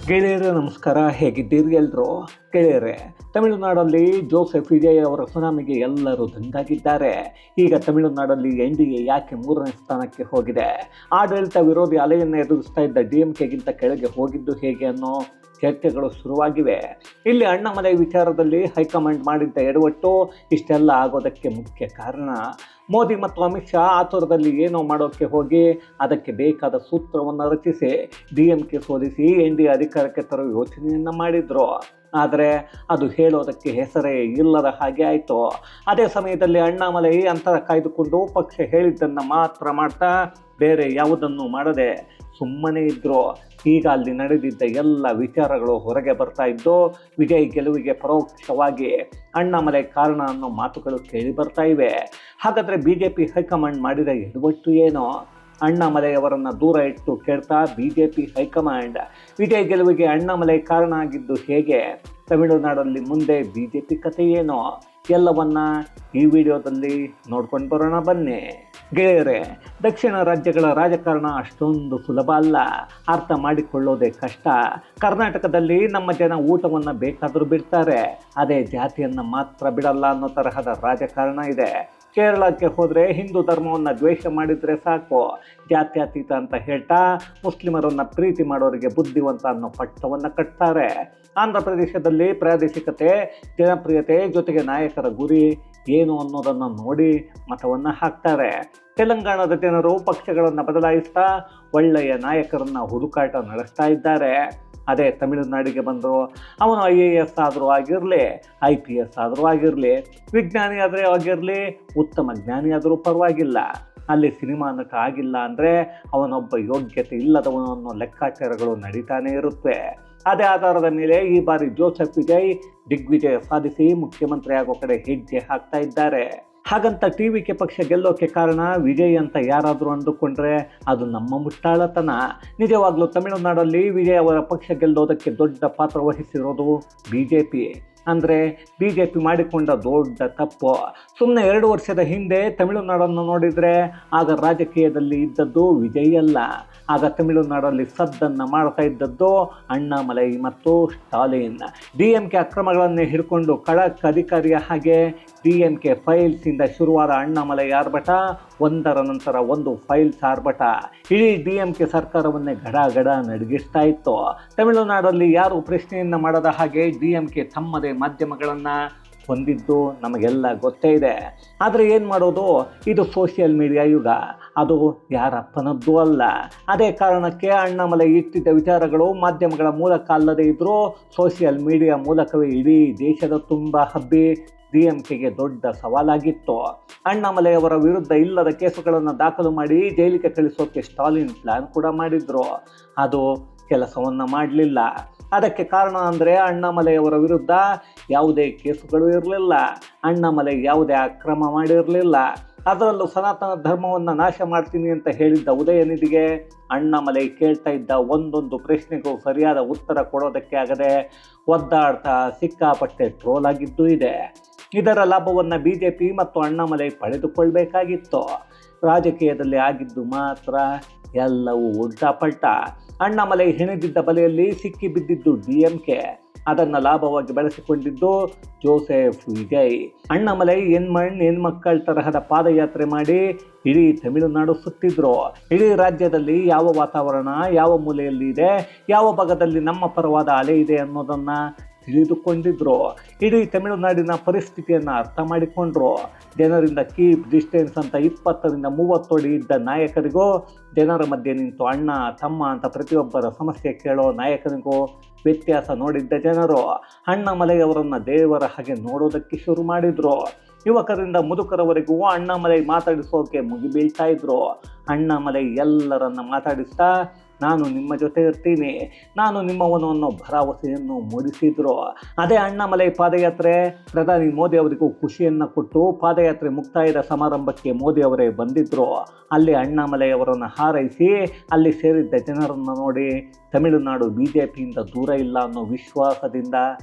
ಗೆಳೆಯರೇ ನಮಸ್ಕಾರ, ಹೇಗಿದ್ದೀರಿ ಎಲ್ಲರೂ? ಗೆಳೆಯರೇ, ತಮಿಳುನಾಡಲ್ಲಿ ಜೋಸೆಫ್ ವಿಜಯ್ ಅವರ ಸುನಾಮಿಗೆ ಎಲ್ಲರೂ ದಂಗಾಗಿದ್ದಾರೆ. ಈಗ ತಮಿಳುನಾಡಲ್ಲಿ NDA ಯಾಕೆ 3ನೇ ಸ್ಥಾನಕ್ಕೆ ಹೋಗಿದೆ? ಆಡಳಿತ ವಿರೋಧಿ ಅಲೆಯನ್ನು ಎದುರಿಸ್ತಾ ಇದ್ದ DMKಗಿಂತ ಕೆಳಗೆ ಹೋಗಿದ್ದು ಹೇಗೆ ಅನ್ನೋ ಚರ್ಚೆಗಳು ಶುರುವಾಗಿವೆ. ಇಲ್ಲಿ ಅಣ್ಣಾಮಲೈ ವಿಚಾರದಲ್ಲಿ ಹೈಕಮಾಂಡ್ ಮಾಡಿದ್ದ ಎಡವಟ್ಟು ಇಷ್ಟೆಲ್ಲ ಆಗೋದಕ್ಕೆ ಮುಖ್ಯ ಕಾರಣ. ಮೋದಿ ಮತ್ತು ಅಮಿತ್ ಶಾ ಆತುರದಲ್ಲಿ ಏನೋ ಮಾಡೋಕ್ಕೆ ಹೋಗಿ ಅದಕ್ಕೆ ಬೇಕಾದ ಸೂತ್ರವನ್ನು ರಚಿಸಿ DMK ಸೋಲಿಸಿ NDA ಅಧಿಕಾರಕ್ಕೆ ತರುವ ಯೋಚನೆಯನ್ನು ಮಾಡಿದ್ರು. ಆದರೆ ಅದು ಹೇಳೋದಕ್ಕೆ ಹೆಸರೇ ಇಲ್ಲದ ಹಾಗೆ ಆಯಿತು. ಅದೇ ಸಮಯದಲ್ಲಿ ಅಣ್ಣಾಮಲೈ ಅಂತರ ಕಾಯ್ದುಕೊಂಡು ಪಕ್ಷ ಹೇಳಿದ್ದನ್ನು ಮಾತ್ರ ಮಾಡ್ತಾ ಬೇರೆ ಯಾವುದನ್ನು ಮಾಡದೆ ಸುಮ್ಮನೆ ಇದ್ದರು. ಈಗ ಅಲ್ಲಿ ನಡೆದಿದ್ದ ಎಲ್ಲ ವಿಚಾರಗಳು ಹೊರಗೆ ಬರ್ತಾ ಇದ್ದು ವಿಜಯ್ ಗೆಲುವಿಗೆ ಪರೋಕ್ಷವಾಗಿ ಅಣ್ಣಾಮಲೈ ಕಾರಣ ಅನ್ನೋ ಮಾತುಗಳು ಕೇಳಿ ಬರ್ತಾ ಇವೆ. ಹಾಗಾದರೆ BJP ಹೈಕಮಾಂಡ್ ಮಾಡಿದ ಎಡವಟ್ಟು ಏನೋ? ಅಣ್ಣಾಮಲೈ ಅವರನ್ನು ದೂರ ಇಟ್ಟು ಕೇಳ್ತಾ BJP ಹೈಕಮಾಂಡ್ ವಿಜಯ್ ಗೆಲುವಿಗೆ ಅಣ್ಣಾಮಲೈ ಕಾರಣ ಆಗಿದ್ದು ಹೇಗೆ? ತಮಿಳುನಾಡಲ್ಲಿ ಮುಂದೆ BJP ಕಥೆ ಏನೋ? ಎಲ್ಲವನ್ನ ಈ ವಿಡಿಯೋದಲ್ಲಿ ನೋಡ್ಕೊಂಡು ಬರೋಣ ಬನ್ನಿ. ಗೆಳೆಯರೇ, ದಕ್ಷಿಣ ರಾಜ್ಯಗಳ ರಾಜಕಾರಣ ಅಷ್ಟೊಂದು ಸುಲಭ ಅಲ್ಲ, ಅರ್ಥ ಮಾಡಿಕೊಳ್ಳೋದೇ ಕಷ್ಟ. ಕರ್ನಾಟಕದಲ್ಲಿ ನಮ್ಮ ಜನ ಊಟವನ್ನು ಬೇಕಾದರೂ ಬಿಡ್ತಾರೆ, ಅದೇ ಜಾತಿಯನ್ನು ಮಾತ್ರ ಬಿಡಲ್ಲ ಅನ್ನೋ ತರಹದ ರಾಜಕಾರಣ ಇದೆ. ಕೇರಳಕ್ಕೆ ಹೋದರೆ ಹಿಂದೂ ಧರ್ಮವನ್ನು ದ್ವೇಷ ಮಾಡಿದರೆ ಸಾಕು, ಜಾತ್ಯತೀತ ಅಂತ ಹೇಳ್ತಾ ಮುಸ್ಲಿಮರನ್ನು ಪ್ರೀತಿ ಮಾಡೋರಿಗೆ ಬುದ್ಧಿವಂತ ಅನ್ನೋ ಪಟ್ಟವನ್ನು ಕಟ್ತಾರೆ. ಆಂಧ್ರ ಪ್ರದೇಶದಲ್ಲಿ ಪ್ರಾದೇಶಿಕತೆ, ಜನಪ್ರಿಯತೆ ಜೊತೆಗೆ ನಾಯಕರ ಗುರಿ ಏನು ಅನ್ನೋದನ್ನು ನೋಡಿ ಮತವನ್ನು ಹಾಕ್ತಾರೆ. ತೆಲಂಗಾಣದ ಜನರು ಪಕ್ಷಗಳನ್ನು ಬದಲಾಯಿಸ್ತಾ ಒಳ್ಳೆಯ ನಾಯಕರನ್ನು ಹುಡುಕಾಟ ನಡೆಸ್ತಾ ಇದ್ದಾರೆ. ಅದೇ ತಮಿಳುನಾಡಿಗೆ ಬಂದರು, ಅವನು IAS ಆದರೂ ಆಗಿರಲಿ, IPS ಆದರೂ ಆಗಿರಲಿ, ವಿಜ್ಞಾನಿ ಆದರೆ ಆಗಿರಲಿ, ಉತ್ತಮ ಜ್ಞಾನಿಯಾದರೂ ಪರವಾಗಿಲ್ಲ, ಅಲ್ಲಿ ಸಿನಿಮಾ ನಟ ಆಗಿಲ್ಲ ಅಂದರೆ ಅವನೊಬ್ಬ ಯೋಗ್ಯತೆ ಇಲ್ಲದವನು ಅನ್ನೋ ಲೆಕ್ಕಾಚಾರಗಳು ನಡೀತಾನೆ ಇರುತ್ತವೆ. ಅದೇ ಆಧಾರದ ಮೇಲೆ ಈ ಬಾರಿ ಜೋಸೆಫ್ ವಿಜಯ್ ದಿಗ್ವಿಜಯ ಸಾಧಿಸಿ ಮುಖ್ಯಮಂತ್ರಿ ಆಗೋ ಕಡೆ ಹೆಜ್ಜೆ ಹಾಕ್ತಾ ಇದ್ದಾರೆ. ಹಾಗಂತ TVK ಪಕ್ಷ ಗೆಲ್ಲೋಕೆ ಕಾರಣ ವಿಜಯ್ ಅಂತ ಯಾರಾದರೂ ಅಂದುಕೊಂಡ್ರೆ ಅದು ನಮ್ಮ ಮುಟ್ಟಾಳತನ. ನಿಜವಾಗ್ಲೂ ತಮಿಳುನಾಡಲ್ಲಿ ವಿಜಯ್ ಅವರ ಪಕ್ಷ ಗೆಲ್ಲೋದಕ್ಕೆ ದೊಡ್ಡ ಪಾತ್ರ ವಹಿಸಿರೋದು BJP. ಅಂದರೆ BJP ಮಾಡಿಕೊಂಡ ದೊಡ್ಡ ತಪ್ಪು. ಸುಮ್ಮನೆ 2 ವರ್ಷದ ಹಿಂದೆ ತಮಿಳುನಾಡನ್ನು ನೋಡಿದರೆ ಆಗ ರಾಜಕೀಯದಲ್ಲಿ ಇದ್ದದ್ದು ವಿಜಯ್ ಅಲ್ಲ, ಆಗ ತಮಿಳುನಾಡಲ್ಲಿ ಸದ್ದನ್ನು ಮಾಡ್ತಾ ಇದ್ದದ್ದು ಅಣ್ಣಾಮಲೈ ಮತ್ತು ಸ್ಟಾಲಿನ್. DMK ಅಕ್ರಮಗಳನ್ನೇ ಹಿಡ್ಕೊಂಡು ಖಡಕ್ ಅಧಿಕಾರಿಯ ಹಾಗೆ DMK ಫೈಲ್ಸಿಂದ ಶುರುವಾದ ಅಣ್ಣಾಮಲೈ ಆರ್ಭಟ ಒಂದರ ನಂತರ ಒಂದು ಫೈಲ್ಸ್ ಆರ್ಭಟ ಇಡೀ DMK ಸರ್ಕಾರವನ್ನೇ ಗಡ ನಡಗಿಸ್ತಾ ಇತ್ತು. ತಮಿಳುನಾಡಲ್ಲಿ ಯಾರು ಪ್ರಶ್ನೆಯನ್ನು ಮಾಡದ ಹಾಗೆ DMK ತಮ್ಮದೇ ಮಾಧ್ಯಮಗಳನ್ನು ಹೊಂದಿದ್ದು ನಮಗೆಲ್ಲ ಗೊತ್ತೇ ಇದೆ. ಆದರೆ ಏನು ಮಾಡೋದು, ಇದು ಸೋಷಿಯಲ್ ಮೀಡಿಯಾ ಯುಗ, ಅದು ಯಾರಪ್ಪನದ್ದು ಅಲ್ಲ. ಅದೇ ಕಾರಣಕ್ಕೆ ಅಣ್ಣಾಮಲೈ ಇಟ್ಟಿದ್ದ ವಿಚಾರಗಳು ಮಾಧ್ಯಮಗಳ ಮೂಲಕ ಅಲ್ಲದೇ ಇದ್ದರೂ ಸೋಷಿಯಲ್ ಮೀಡಿಯಾ ಮೂಲಕವೇ ಇಡೀ ದೇಶದ ತುಂಬ ಹಬ್ಬಿ DMKಗೆ ದೊಡ್ಡ ಸವಾಲಾಗಿತ್ತು. ಅಣ್ಣಾಮಲೈ ಅವರ ವಿರುದ್ಧ ಇಲ್ಲದ ಕೇಸುಗಳನ್ನು ದಾಖಲು ಮಾಡಿ ಜೈಲಿಗೆ ಕಳಿಸೋಕೆ ಸ್ಟಾಲಿನ್ ಪ್ಲ್ಯಾನ್ ಕೂಡ ಮಾಡಿದ್ರು. ಅದು ಕೆಲಸವನ್ನು ಮಾಡಲಿಲ್ಲ. ಅದಕ್ಕೆ ಕಾರಣ ಅಂದರೆ ಅಣ್ಣಾಮಲೈ ಅವರ ವಿರುದ್ಧ ಯಾವುದೇ ಕೇಸುಗಳು ಇರಲಿಲ್ಲ, ಅಣ್ಣಾಮಲೈ ಯಾವುದೇ ಅಕ್ರಮ ಮಾಡಿರಲಿಲ್ಲ. ಅದರಲ್ಲೂ ಸನಾತನ ಧರ್ಮವನ್ನು ನಾಶ ಮಾಡ್ತೀನಿ ಅಂತ ಹೇಳಿದ್ದ ಉದಯನಿಧಿಗೆ ಅಣ್ಣಾಮಲೈ ಕೇಳ್ತಾ ಇದ್ದ ಒಂದೊಂದು ಪ್ರಶ್ನೆಗೂ ಸರಿಯಾದ ಉತ್ತರ ಕೊಡೋದಕ್ಕೆ ಆಗದೆ ಒದ್ದಾಡ್ತಾ ಸಿಕ್ಕಾಪಟ್ಟೆ ಟ್ರೋಲ್ ಆಗಿದ್ದೂ ಇದೆ. ಇದರ ಲಾಭವನ್ನು BJP ಮತ್ತು ಅಣ್ಣಾಮಲೈ ಪಡೆದುಕೊಳ್ಬೇಕಾಗಿತ್ತು. ರಾಜಕೀಯದಲ್ಲಿ ಆಗಿದ್ದು ಮಾತ್ರ ಎಲ್ಲವೂ ಉಲ್ಟಾಪಲ್ಟ. ಅಣ್ಣಾಮಲೈ ಹೆಣೆದಿದ್ದ ಬಲೆಯಲ್ಲಿ ಸಿಕ್ಕಿ ಬಿದ್ದಿದ್ದು DMK, ಅದನ್ನು ಲಾಭವಾಗಿ ಬಳಸಿಕೊಂಡಿದ್ದು ಜೋಸೆಫ್ ವಿಜಯ್. ಅಣ್ಣಾಮಲೈ ಹೆಣ್ಮಕ್ಕಳ ತರಹದ ಪಾದಯಾತ್ರೆ ಮಾಡಿ ಇಡೀ ತಮಿಳುನಾಡು ಸುತ್ತಿದ್ರು. ಇಡೀ ರಾಜ್ಯದಲ್ಲಿ ಯಾವ ವಾತಾವರಣ, ಯಾವ ಮೂಲೆಯಲ್ಲಿ ಇದೆ, ಯಾವ ಭಾಗದಲ್ಲಿ ನಮ್ಮ ಪರವಾದ ಅಲೆ ಇದೆ ಅನ್ನೋದನ್ನು ತಿಳಿದುಕೊಂಡಿದ್ರು. ಇಡೀ ತಮಿಳುನಾಡಿನ ಪರಿಸ್ಥಿತಿಯನ್ನು ಅರ್ಥ ಮಾಡಿಕೊಂಡ್ರು. ಜನರಿಂದ ಕೀಪ್ ಡಿಸ್ಟೆನ್ಸ್ ಅಂತ 20ರಿಂದ 30 ಅಡಿ ಇದ್ದ ನಾಯಕರಿಗೂ ಜನರ ಮಧ್ಯೆ ನಿಂತು ಅಣ್ಣ ತಮ್ಮ ಅಂತ ಪ್ರತಿಯೊಬ್ಬರ ಸಮಸ್ಯೆ ಕೇಳೋ ನಾಯಕನಿಗೂ ವ್ಯತ್ಯಾಸ ನೋಡಿದ್ದ ಜನರು ಅಣ್ಣಾಮಲೈ ಅವರನ್ನು ದೇವರ ಹಾಗೆ ನೋಡೋದಕ್ಕೆ ಶುರು ಮಾಡಿದರು. ಯುವಕರಿಂದ ಮುದುಕರವರೆಗೂ ಅಣ್ಣಾಮಲೈ ಮಾತಾಡಿಸೋಕೆ ಮುಗಿಬೀಳ್ತಾ ಇದ್ರು. ಅಣ್ಣಾಮಲೈ ಎಲ್ಲರನ್ನ ಮಾತಾಡಿಸ್ತಾ ನಾನು ನಿಮ್ಮ ಜೊತೆ ಇರ್ತೀನಿ, ನಾನು ನಿಮ್ಮವನು ಅನ್ನೋ ಭರವಸೆಯನ್ನು ಮೂಡಿಸಿದ್ರು. ಅದೇ ಅಣ್ಣಾಮಲೈ ಪಾದಯಾತ್ರೆ ಪ್ರಧಾನಿ ಮೋದಿ ಅವರಿಗೂ ಖುಷಿಯನ್ನು ಕೊಟ್ಟು ಪಾದಯಾತ್ರೆ ಮುಕ್ತಾಯದ ಸಮಾರಂಭಕ್ಕೆ ಮೋದಿ ಅವರೇ ಬಂದಿದ್ದರು. ಅಲ್ಲಿ ಅಣ್ಣಾಮಲೈ ಅವರನ್ನು ಹಾರೈಸಿ ಅಲ್ಲಿ ಸೇರಿದ್ದ ಜನರನ್ನು ನೋಡಿ ತಮಿಳುನಾಡು BJPಯಿಂದ ದೂರ ಇಲ್ಲ ಅನ್ನೋ ವಿಶ್ವಾಸದಿಂದ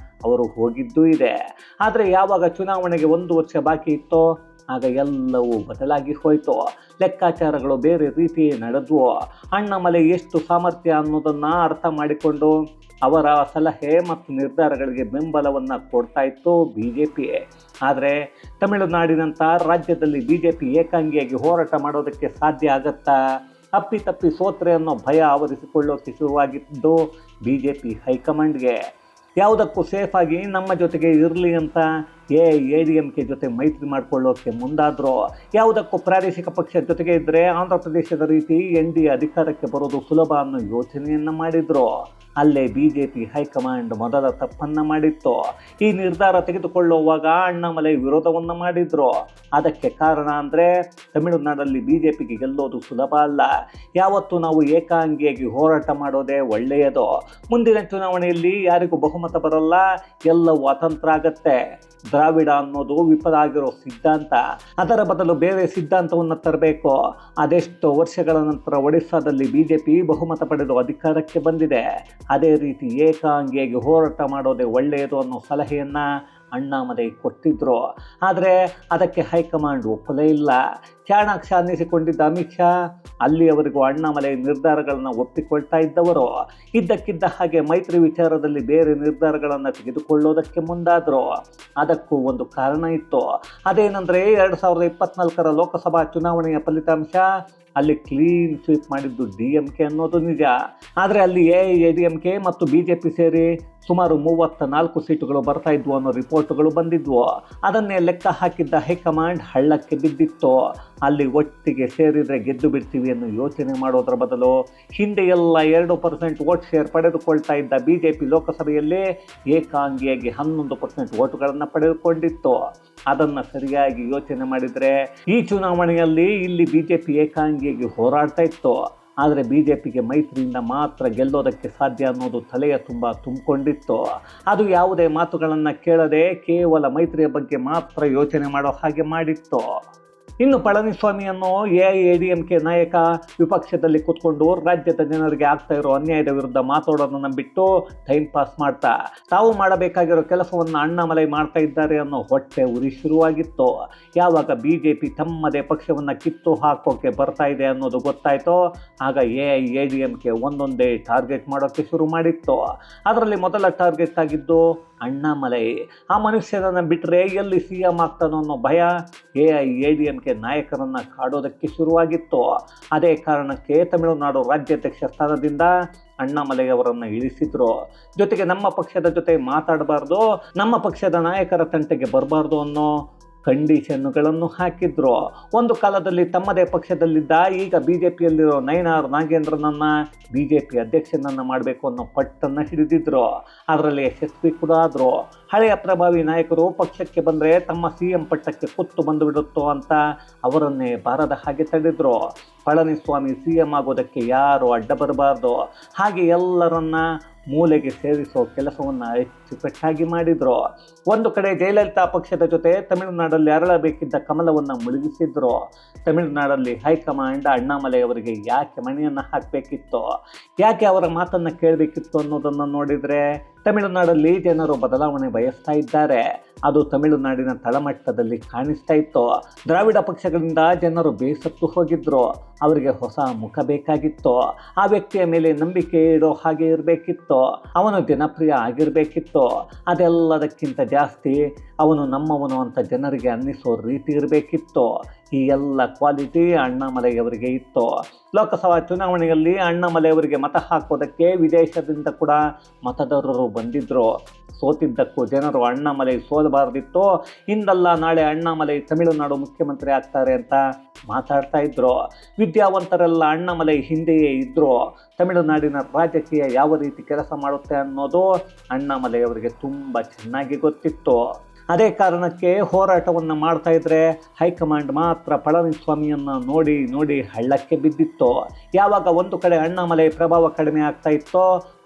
ಅವರು ಹೋಗಿದ್ದೂ ಇದೆ. ಆದರೆ ಯಾವಾಗ ಚುನಾವಣೆಗೆ 1 ವರ್ಷ ಬಾಕಿ ಇತ್ತೋ ಆಗ ಎಲ್ಲವೂ ಬದಲಾಗಿ ಹೋಯಿತು. ಲೆಕ್ಕಾಚಾರಗಳು ಬೇರೆ ರೀತಿ ನಡೆದವು. ಅಣ್ಣಾಮಲೈ ಎಷ್ಟು ಸಾಮರ್ಥ್ಯ ಅನ್ನೋದನ್ನು ಅರ್ಥ ಮಾಡಿಕೊಂಡು ಅವರ ಸಲಹೆ ಮತ್ತು ನಿರ್ಧಾರಗಳಿಗೆ ಬೆಂಬಲವನ್ನು ಕೊಡ್ತಾ ಇತ್ತು BJP. ಆದರೆ ತಮಿಳುನಾಡಿನಂಥ ರಾಜ್ಯದಲ್ಲಿ BJP ಏಕಾಂಗಿಯಾಗಿ ಹೋರಾಟ ಮಾಡೋದಕ್ಕೆ ಸಾಧ್ಯ ಆಗತ್ತಾ? ಅಪ್ಪಿತಪ್ಪಿ ಸೋತ್ರೆ ಅನ್ನೋ ಭಯ ಆವರಿಸಿಕೊಳ್ಳೋಕೆ ಶುರುವಾಗಿದ್ದು BJP ಹೈಕಮಾಂಡ್ಗೆ. ಯಾವುದಕ್ಕೂ ಸೇಫಾಗಿ ನಮ್ಮ ಜೊತೆಗೆ ಇರಲಿ ಅಂತ AIADMK ಜೊತೆ ಮೈತ್ರಿ ಮಾಡಿಕೊಳ್ಳೋಕ್ಕೆ ಮುಂದಾದರೂ, ಯಾವುದಕ್ಕೂ ಪ್ರಾದೇಶಿಕ ಪಕ್ಷದ ಜೊತೆಗೆ ಇದ್ದರೆ ಆಂಧ್ರ ಪ್ರದೇಶದ ರೀತಿ NDA ಅಧಿಕಾರಕ್ಕೆ ಬರೋದು ಸುಲಭ ಅನ್ನೋ ಯೋಚನೆಯನ್ನು ಮಾಡಿದರು. ಅಲ್ಲೇ BJP ಹೈಕಮಾಂಡ್ ಮೊದಲ ತಪ್ಪನ್ನು ಮಾಡಿತ್ತು. ಈ ನಿರ್ಧಾರ ತೆಗೆದುಕೊಳ್ಳುವಾಗ ಅಣ್ಣಾಮಲೈ ವಿರೋಧವನ್ನು ಮಾಡಿದ್ರು. ಅದಕ್ಕೆ ಕಾರಣ ಅಂದರೆ ತಮಿಳುನಾಡಲ್ಲಿ BJPಗೆ ಗೆಲ್ಲೋದು ಸುಲಭ ಅಲ್ಲ. ಯಾವತ್ತೂ ನಾವು ಏಕಾಂಗಿಯಾಗಿ ಹೋರಾಟ ಮಾಡೋದೇ ಒಳ್ಳೆಯದು. ಮುಂದಿನ ಚುನಾವಣೆಯಲ್ಲಿ ಯಾರಿಗೂ ಬಹುಮತ ಬರಲ್ಲ, ಎಲ್ಲವೂ ಅತಂತ್ರ ಆಗತ್ತೆ. ದ್ರಾವಿಡ ಅನ್ನೋದು ವಿಫಲ ಆಗಿರೋ ಸಿದ್ಧಾಂತ. ಅದರ ಬದಲು ಬೇರೆ ಸಿದ್ಧಾಂತವನ್ನು ತರಬೇಕು. ಅದೆಷ್ಟೋ ವರ್ಷಗಳ ನಂತರ ಒಡಿಸ್ಸಾದಲ್ಲಿ BJP ಬಹುಮತ ಪಡೆದು ಅಧಿಕಾರಕ್ಕೆ ಬಂದಿದೆ. ಅದೇ ರೀತಿ ಏಕಾಂಗಿಯಾಗಿ ಹೋರಾಟ ಮಾಡೋದೇ ಒಳ್ಳೆಯದು ಅನ್ನೋ ಸಲಹೆಯನ್ನು ಅಣ್ಣಾಮಲೈ ಕೊಟ್ಟಿದ್ರು. ಆದರೆ ಅದಕ್ಕೆ ಹೈಕಮಾಂಡ್ ಒಪ್ಪಲೇ ಇಲ್ಲ. ಚಾಣಾಕ್ಷ ಅನ್ನಿಸಿಕೊಂಡಿದ್ದ ಅಮಿತ್ ಶಾ ಅಲ್ಲಿಯವರೆಗೂ ಅಣ್ಣಾಮಲೈ ನಿರ್ಧಾರಗಳನ್ನು ಒಪ್ಪಿಕೊಳ್ತಾ ಇದ್ದವರು ಇದ್ದಕ್ಕಿದ್ದ ಹಾಗೆ ಮೈತ್ರಿ ವಿಚಾರದಲ್ಲಿ ಬೇರೆ ನಿರ್ಧಾರಗಳನ್ನು ತೆಗೆದುಕೊಳ್ಳೋದಕ್ಕೆ ಮುಂದಾದರು. ಅದಕ್ಕೂ ಒಂದು ಕಾರಣ ಇತ್ತು. ಅದೇನೆಂದರೆ 2024 ಲೋಕಸಭಾ ಚುನಾವಣೆಯ ಫಲಿತಾಂಶ ಅಲ್ಲಿ ಕ್ಲೀನ್ ಸ್ವೀಪ್ ಮಾಡಿದ್ದು DMK ಅನ್ನೋದು ನಿಜ. ಆದರೆ ಅಲ್ಲಿ AIADMK ಮತ್ತು BJP ಸೇರಿ ಸುಮಾರು 34 ಸೀಟುಗಳು ಬರ್ತಾ ಇದ್ವು ಅನ್ನೋ ರಿಪೋರ್ಟ್ಗಳು ಬಂದಿದ್ವು. ಅದನ್ನೇ ಲೆಕ್ಕ ಹಾಕಿದ್ದ ಹೈಕಮಾಂಡ್ ಹಳ್ಳಕ್ಕೆ ಬಿದ್ದಿತ್ತು. ಅಲ್ಲಿ ಒಟ್ಟಿಗೆ ಸೇರಿದರೆ ಗೆದ್ದು ಬಿಡ್ತೀವಿ ಅನ್ನೋ ಯೋಚನೆ ಮಾಡೋದ್ರ ಬದಲು ಹಿಂದೆ ಎಲ್ಲ 2% ವೋಟ್ ಶೇರ್ ಪಡೆದುಕೊಳ್ತಾ ಇದ್ದ BJP ಲೋಕಸಭೆಯಲ್ಲಿ ಏಕಾಂಗಿಯಾಗಿ 11% ವೋಟುಗಳನ್ನು ಪಡೆದುಕೊಂಡಿತ್ತು. ಅದನ್ನು ಸರಿಯಾಗಿ ಯೋಚನೆ ಮಾಡಿದರೆ ಈ ಚುನಾವಣೆಯಲ್ಲಿ ಇಲ್ಲಿ BJP ಏಕಾಂಗಿಯಾಗಿ ಹೋರಾಡ್ತಾ ಇತ್ತು. ಆದರೆ BJPಗೆ ಮೈತ್ರಿಯಿಂದ ಮಾತ್ರ ಗೆಲ್ಲೋದಕ್ಕೆ ಸಾಧ್ಯ ಅನ್ನೋದು ತಲೆಯ ತುಂಬ ತುಂಬಿಕೊಂಡಿತ್ತು. ಅದು ಯಾವುದೇ ಮಾತುಗಳನ್ನು ಕೇಳದೆ ಕೇವಲ ಮೈತ್ರಿಯ ಬಗ್ಗೆ ಮಾತ್ರ ಯೋಚನೆ ಮಾಡೋ ಹಾಗೆ ಮಾಡಿತ್ತು. ಇನ್ನು ಪಳನಿಸ್ವಾಮಿಯನ್ನು AIADMK ನಾಯಕ ವಿಪಕ್ಷದಲ್ಲಿ ಕೂತ್ಕೊಂಡು ರಾಜ್ಯದ ಜನರಿಗೆ ಆಗ್ತಾ ಇರೋ ಅನ್ಯಾಯದ ವಿರುದ್ಧ ಮಾತಾಡೋದನ್ನು ಬಿಟ್ಟು ಟೈಮ್ ಪಾಸ್ ಮಾಡ್ತಾ ತಾವು ಮಾಡಬೇಕಾಗಿರೋ ಕೆಲಸವನ್ನು ಅಣ್ಣಾಮಲೈ ಮಾಡ್ತಾ ಇದ್ದಾರೆ ಅನ್ನೋ ಹೊಟ್ಟೆ ಉರಿ ಶುರುವಾಗಿತ್ತು. ಯಾವಾಗ BJP ತಮ್ಮದೇ ಪಕ್ಷವನ್ನು ಕಿತ್ತು ಹಾಕೋಕೆ ಬರ್ತಾ ಇದೆ ಅನ್ನೋದು ಗೊತ್ತಾಯಿತೋ ಆಗ AIADMK ಒಂದೊಂದೇ ಟಾರ್ಗೆಟ್ ಮಾಡೋಕ್ಕೆ ಶುರು ಮಾಡಿತ್ತು. ಅದರಲ್ಲಿ ಮೊದಲ ಟಾರ್ಗೆಟ್ ಆಗಿದ್ದು ಅಣ್ಣಾಮಲೈ. ಆ ಮನುಷ್ಯನನ್ನು ಬಿಟ್ಟರೆ ಎಲ್ಲಿ CM ಆಗ್ತಾನೋ ಅನ್ನೋ ಭಯ AIADMK ನಾಯಕರನ್ನು ಕಾಡೋದಕ್ಕೆ ಶುರುವಾಗಿತ್ತು. ಅದೇ ಕಾರಣಕ್ಕೆ ತಮಿಳುನಾಡು ರಾಜ್ಯಾಧ್ಯಕ್ಷ ಸ್ಥಾನದಿಂದ ಅಣ್ಣಾಮಲೈ ಅವರನ್ನು ಇಳಿಸಿದ್ರು. ಜೊತೆಗೆ ನಮ್ಮ ಪಕ್ಷದ ಜೊತೆ ಮಾತಾಡಬಾರ್ದು, ನಮ್ಮ ಪಕ್ಷದ ನಾಯಕರ ತಂಟೆಗೆ ಬರಬಾರ್ದು ಅನ್ನೋ ಕಂಡೀಷನ್ಗಳನ್ನು ಹಾಕಿದ್ರು. ಒಂದು ಕಾಲದಲ್ಲಿ ತಮ್ಮದೇ ಪಕ್ಷದಲ್ಲಿದ್ದ ಈಗ BJPಯಲ್ಲಿರೋ ನಯನಾರ್ ನಾಗೇಂದ್ರನನ್ನು BJP ಅಧ್ಯಕ್ಷನನ್ನು ಮಾಡಬೇಕು ಅನ್ನೋ ಪಟ್ಟನ್ನು ಹಿಡಿದಿದ್ರು. ಅದರಲ್ಲಿ ಯಶಸ್ವಿ ಕೂಡ ಆದರು. ಹಳೆಯ ಪ್ರಭಾವಿ ನಾಯಕರು ಪಕ್ಷಕ್ಕೆ ಬಂದರೆ ತಮ್ಮ CM ಪಟ್ಟಕ್ಕೆ ಕುತ್ತು ಬಂದುಬಿಡುತ್ತೋ ಅಂತ ಅವರನ್ನೇ ಬಾರದ ಹಾಗೆ ತಡೆದರು. ಪಳನಿಸ್ವಾಮಿ CM ಆಗೋದಕ್ಕೆ ಯಾರು ಅಡ್ಡ ಬರಬಾರ್ದು, ಹಾಗೆ ಎಲ್ಲರನ್ನ ಮೂಲೆಗೆ ಸೇರಿಸೋ ಕೆಲಸವನ್ನು ಅಚ್ಚುಕಟ್ಟಾಗಿ ಮಾಡಿದರು. ಒಂದು ಕಡೆ ಜಯಲಲಿತಾ ಪಕ್ಷದ ಜೊತೆ ತಮಿಳುನಾಡಲ್ಲಿ ಅರಳಬೇಕಿದ್ದ ಕಮಲವನ್ನು ಮುಳುಗಿಸಿದ್ರು. ತಮಿಳುನಾಡಲ್ಲಿ ಹೈಕಮಾಂಡ್ ಅಣ್ಣಾಮಲೈ ಅವರಿಗೆ ಯಾಕೆ ಮಣಿಯನ್ನು ಹಾಕಬೇಕಿತ್ತು, ಯಾಕೆ ಅವರ ಮಾತನ್ನು ಕೇಳಬೇಕಿತ್ತು ಅನ್ನೋದನ್ನು ನೋಡಿದರೆ ತಮಿಳುನಾಡಲ್ಲಿ ಜನರು ಬದಲಾವಣೆ ಬಯಸ್ತಾ ಇದ್ದಾರೆ. ಅದು ತಮಿಳುನಾಡಿನ ತಳಮಟ್ಟದಲ್ಲಿ ಕಾಣಿಸ್ತಾ ಇತ್ತು. ದ್ರಾವಿಡ ಪಕ್ಷಗಳಿಂದ ಜನರು ಬೇಸತ್ತು ಹೋಗಿದ್ರು. ಅವರಿಗೆ ಹೊಸ ಮುಖ ಬೇಕಾಗಿತ್ತು. ಆ ವ್ಯಕ್ತಿಯ ಮೇಲೆ ನಂಬಿಕೆ ಇಡೋ ಹಾಗೆ ಇರಬೇಕಿತ್ತು. ಅವನು ಜನಪ್ರಿಯ ಆಗಿರಬೇಕಿತ್ತು. ಅದೆಲ್ಲದಕ್ಕಿಂತ ಜಾಸ್ತಿ ಅವನು ನಮ್ಮವನು ಅಂತ ಜನರಿಗೆ ಅನ್ನಿಸೋ ರೀತಿ ಇರಬೇಕಿತ್ತು. ಈ ಎಲ್ಲ ಕ್ವಾಲಿಟಿ ಅಣ್ಣಾಮಲೈ ಅವರಿಗೆ ಇತ್ತು. ಲೋಕಸಭಾ ಚುನಾವಣೆಯಲ್ಲಿ ಅಣ್ಣಾಮಲೈ ಅವರಿಗೆ ಮತ ಹಾಕೋದಕ್ಕೆ ವಿದೇಶದಿಂದ ಕೂಡ ಮತದಾರರು ಬಂದಿದ್ದರು. ಸೋತಿದ್ದಕ್ಕೂ ಜನರು ಅಣ್ಣಾಮಲೈ ಸೋಲಬಾರ್ದಿತ್ತು, ಇಂದಲ್ಲ ನಾಳೆ ಅಣ್ಣಾಮಲೈ ತಮಿಳುನಾಡು ಮುಖ್ಯಮಂತ್ರಿ ಆಗ್ತಾರೆ ಅಂತ ಮಾತಾಡ್ತಾ ಇದ್ರು. ವಿದ್ಯಾವಂತರೆಲ್ಲ ಅಣ್ಣಾಮಲೈ ಹಿಂದೆಯೇ ಇದ್ದರು. ತಮಿಳುನಾಡಿನ ರಾಜಕೀಯ ಯಾವ ರೀತಿ ಕೆಲಸ ಮಾಡುತ್ತೆ ಅನ್ನೋದು ಅಣ್ಣಾಮಲೈ ಅವರಿಗೆ ತುಂಬ ಚೆನ್ನಾಗಿ ಗೊತ್ತಿತ್ತು. ಅದೇ ಕಾರಣಕ್ಕೆ ಹೋರಾಟವನ್ನು ಮಾಡ್ತಾ ಇದ್ರೆ ಹೈಕಮಾಂಡ್ ಮಾತ್ರ ಪಳನಿಸ್ವಾಮಿಯನ್ನು ನೋಡಿ ನೋಡಿ ಹಳ್ಳಕ್ಕೆ ಬಿದ್ದಿತ್ತು. ಯಾವಾಗ ಒಂದು ಕಡೆ ಅಣ್ಣಾಮಲೈ ಪ್ರಭಾವ ಕಡಿಮೆ ಆಗ್ತಾ ಇತ್ತೋ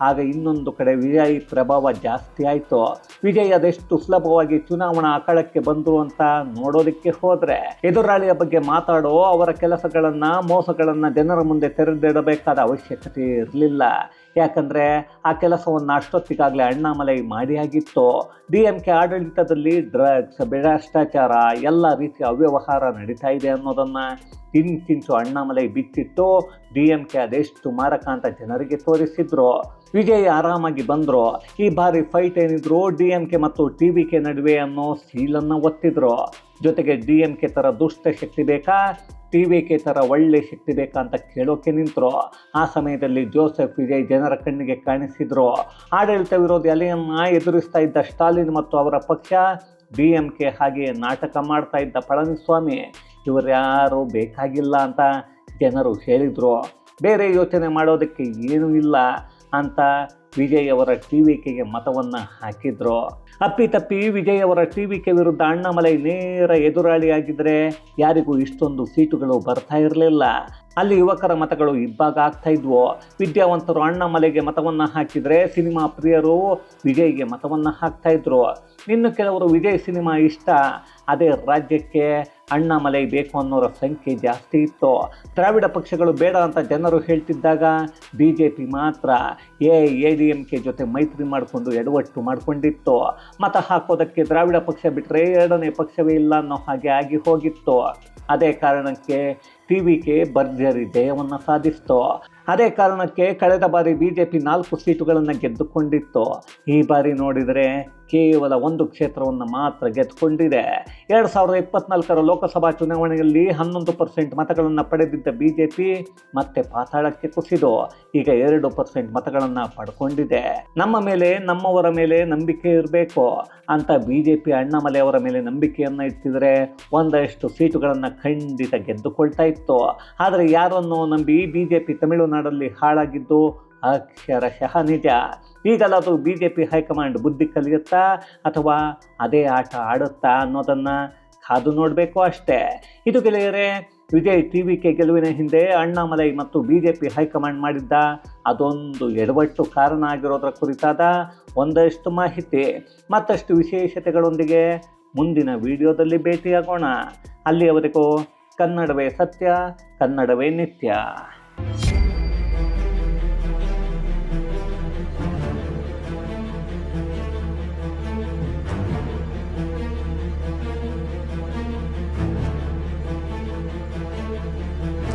ಆಗ ಇನ್ನೊಂದು ಕಡೆ ವಿಜಯ್ ಪ್ರಭಾವ ಜಾಸ್ತಿ ಆಯಿತು. ವಿಜಯ್ ಅದೆಷ್ಟು ಸುಲಭವಾಗಿ ಚುನಾವಣಾ ಅಖಾಡಕ್ಕೆ ಬಂದರು ಅಂತ ನೋಡೋದಕ್ಕೆ ಹೋದರೆ ಎದುರಾಳಿಯ ಬಗ್ಗೆ ಮಾತಾಡೋ ಅವರ ಕೆಲಸಗಳನ್ನು ಮೋಸಗಳನ್ನು ಜನರ ಮುಂದೆ ತೆರೆದಿಡಬೇಕಾದ ಅವಶ್ಯಕತೆ ಇರಲಿಲ್ಲ. ಯಾಕಂದರೆ ಆ ಕೆಲಸವನ್ನು ಅಷ್ಟೊತ್ತಿಗಾಗಲೇ ಅಣ್ಣಾಮಲೈ ಮಾಡಿಯಾಗಿತ್ತು. DMK ಆಡಳಿತದಲ್ಲಿ ಡ್ರಗ್ಸ್, ಭ್ರಷ್ಟಾಚಾರ, ಎಲ್ಲ ರೀತಿಯ ಅವ್ಯವಹಾರ ನಡೀತಾ ಇದೆ ಅನ್ನೋದನ್ನು ಇಂಚಿಂಚು ಅಣ್ಣಾಮಲೈ ಬಿಚ್ಚಿಟ್ಟು DMK ಅದೆಷ್ಟು ಮಾರಕ ಅಂತ ಜನರಿಗೆ ತೋರಿಸಿದ್ರು. ವಿಜಯ್ ಆರಾಮಾಗಿ ಬಂದರು. ಈ ಬಾರಿ ಫೈಟ್ ಏನಿದ್ರು DMK ಮತ್ತು TVK ನಡುವೆ ಅನ್ನೋ ಸೀಲನ್ನು ಒತ್ತಿದ್ರು. ಜೊತೆಗೆ DMK ಥರ ದುಷ್ಟ ಶಕ್ತಿ ಬೇಕಾ, TVK ಥರ ಒಳ್ಳೆ ಶಕ್ತಿ ಬೇಕಾ ಅಂತ ಕೇಳೋಕೆ ನಿಂತರು. ಆ ಸಮಯದಲ್ಲಿ ಜೋಸೆಫ್ ವಿಜಯ್ ಜನರ ಕಣ್ಣಿಗೆ ಕಾಣಿಸಿದ್ರು. ಆಡಳಿತ ವಿರೋಧಿ ಅಲೆಯನ್ನು ಎದುರಿಸ್ತಾ ಇದ್ದ ಸ್ಟಾಲಿನ್ ಮತ್ತು ಅವರ ಪಕ್ಷ, DMK ಹಾಗೆಯೇ ನಾಟಕ ಮಾಡ್ತಾ ಇದ್ದ ಪಳನಿಸ್ವಾಮಿ ಇವರ್ಯಾರೂ ಬೇಕಾಗಿಲ್ಲ ಅಂತ ಜನರು ಹೇಳಿದರು. ಬೇರೆ ಯೋಚನೆ ಮಾಡೋದಕ್ಕೆ ಏನೂ ಇಲ್ಲ ಅಂತ ವಿಜಯ್ ಅವರ TVKಗೆ ಮತವನ್ನು ಹಾಕಿದ್ರು. ಅಪ್ಪಿತಪ್ಪಿ ವಿಜಯ್ ಅವರ TVK ವಿರುದ್ಧ ಅಣ್ಣಾಮಲೈ ನೇರ ಎದುರಾಳಿಯಾಗಿದ್ದರೆ ಯಾರಿಗೂ ಇಷ್ಟೊಂದು ಸೀಟುಗಳು ಬರ್ತಾ ಇರಲಿಲ್ಲ. ಅಲ್ಲಿ ಯುವಕರ ಮತಗಳು ಇಬ್ಬಾಗ ಆಗ್ತಾ ಇದ್ವು. ವಿದ್ಯಾವಂತರು ಅಣ್ಣಾಮಲೈಗೆ ಮತವನ್ನು ಹಾಕಿದರೆ ಸಿನಿಮಾ ಪ್ರಿಯರು ವಿಜಯ್ಗೆ ಮತವನ್ನು ಹಾಕ್ತಾ ಇದ್ರು. ಇನ್ನು ಕೆಲವರು ವಿಜಯ್ ಸಿನಿಮಾ ಇಷ್ಟ, ಅದೇ ರಾಜ್ಯಕ್ಕೆ ಅಣ್ಣಾಮಲೈ ಬೇಕು ಅನ್ನೋರ ಸಂಖ್ಯೆ ಜಾಸ್ತಿ ಇತ್ತು. ದ್ರಾವಿಡ ಪಕ್ಷಗಳು ಬೇಡ ಅಂತ ಜನರು ಹೇಳ್ತಿದ್ದಾಗ BJP ಮಾತ್ರ ADMK ಜೊತೆ ಮೈತ್ರಿ ಮಾಡಿಕೊಂಡು ಎಡವಟ್ಟು ಮಾಡಿಕೊಂಡಿತ್ತು. ಮತ ಹಾಕೋದಕ್ಕೆ ದ್ರಾವಿಡ ಪಕ್ಷ ಬಿಟ್ಟರೆ ಎರಡನೇ ಪಕ್ಷವೇ ಇಲ್ಲ ಅನ್ನೋ ಹಾಗೆ ಆಗಿ ಹೋಗಿತ್ತು. ಅದೇ ಕಾರಣಕ್ಕೆ TVK ಭರ್ಜರಿ ಜಯವನ್ನು ಸಾಧಿಸಿತು. ಅದೇ ಕಾರಣಕ್ಕೆ ಕಳೆದ ಬಾರಿ BJP 4 ಸೀಟುಗಳನ್ನು ಗೆದ್ದುಕೊಂಡಿತ್ತು. ಈ ಬಾರಿ ನೋಡಿದರೆ ಕೇವಲ 1 ಕ್ಷೇತ್ರವನ್ನು ಮಾತ್ರ ಗೆದ್ದುಕೊಂಡಿದೆ. 2024 ಲೋಕಸಭಾ ಚುನಾವಣೆಯಲ್ಲಿ 11% ಮತಗಳನ್ನು ಪಡೆದಿದ್ದ BJP ಮತ್ತೆ ಪಾತಾಳಕ್ಕೆ ಕುಸಿದು ಈಗ 2% ಮತಗಳನ್ನು ಪಡ್ಕೊಂಡಿದೆ. ನಮ್ಮ ಮೇಲೆ, ನಮ್ಮವರ ಮೇಲೆ ನಂಬಿಕೆ ಇರಬೇಕು ಅಂತ BJP ಅಣ್ಣಾಮಲೈ ಅವರ ಮೇಲೆ ನಂಬಿಕೆಯನ್ನು ಇಟ್ಟಿದ್ರೆ ಒಂದಷ್ಟು ಸೀಟುಗಳನ್ನು ಖಂಡಿತ ಗೆದ್ದುಕೊಳ್ತಾ ಇತ್ತು. ಆದರೆ ಯಾರನ್ನೋ ನಂಬಿ BJP ತಮಿಳುನಾಡಲ್ಲಿ ಹಾಳಾಗಿದ್ದು ಅಕ್ಷರಶಃ ನಿಜ. ಈಗಲಾದರೂ BJP ಹೈಕಮಾಂಡ್ ಬುದ್ಧಿ ಕಲಿಯುತ್ತಾ ಅಥವಾ ಅದೇ ಆಟ ಆಡುತ್ತಾ ಅನ್ನೋದನ್ನು ಕಾದು ನೋಡಬೇಕು ಅಷ್ಟೇ. ಇದು ಗೆಳೆಯರೇ, ವಿಜಯ್ TVK ಗೆಲುವಿನ ಹಿಂದೆ ಅಣ್ಣಾಮಲೈ ಮತ್ತು BJP ಹೈಕಮಾಂಡ್ ಮಾಡಿದ್ದ ಅದೊಂದು ಎಡವಟ್ಟು ಕಾರಣ ಆಗಿರೋದರ ಕುರಿತಾದ ಒಂದಷ್ಟು ಮಾಹಿತಿ. ಮತ್ತಷ್ಟು ವಿಶೇಷತೆಗಳೊಂದಿಗೆ ಮುಂದಿನ ವಿಡಿಯೋದಲ್ಲಿ ಭೇಟಿಯಾಗೋಣ. ಅಲ್ಲಿಯವರೆಗೂ ಕನ್ನಡವೇ ಸತ್ಯ, ಕನ್ನಡವೇ ನಿತ್ಯ.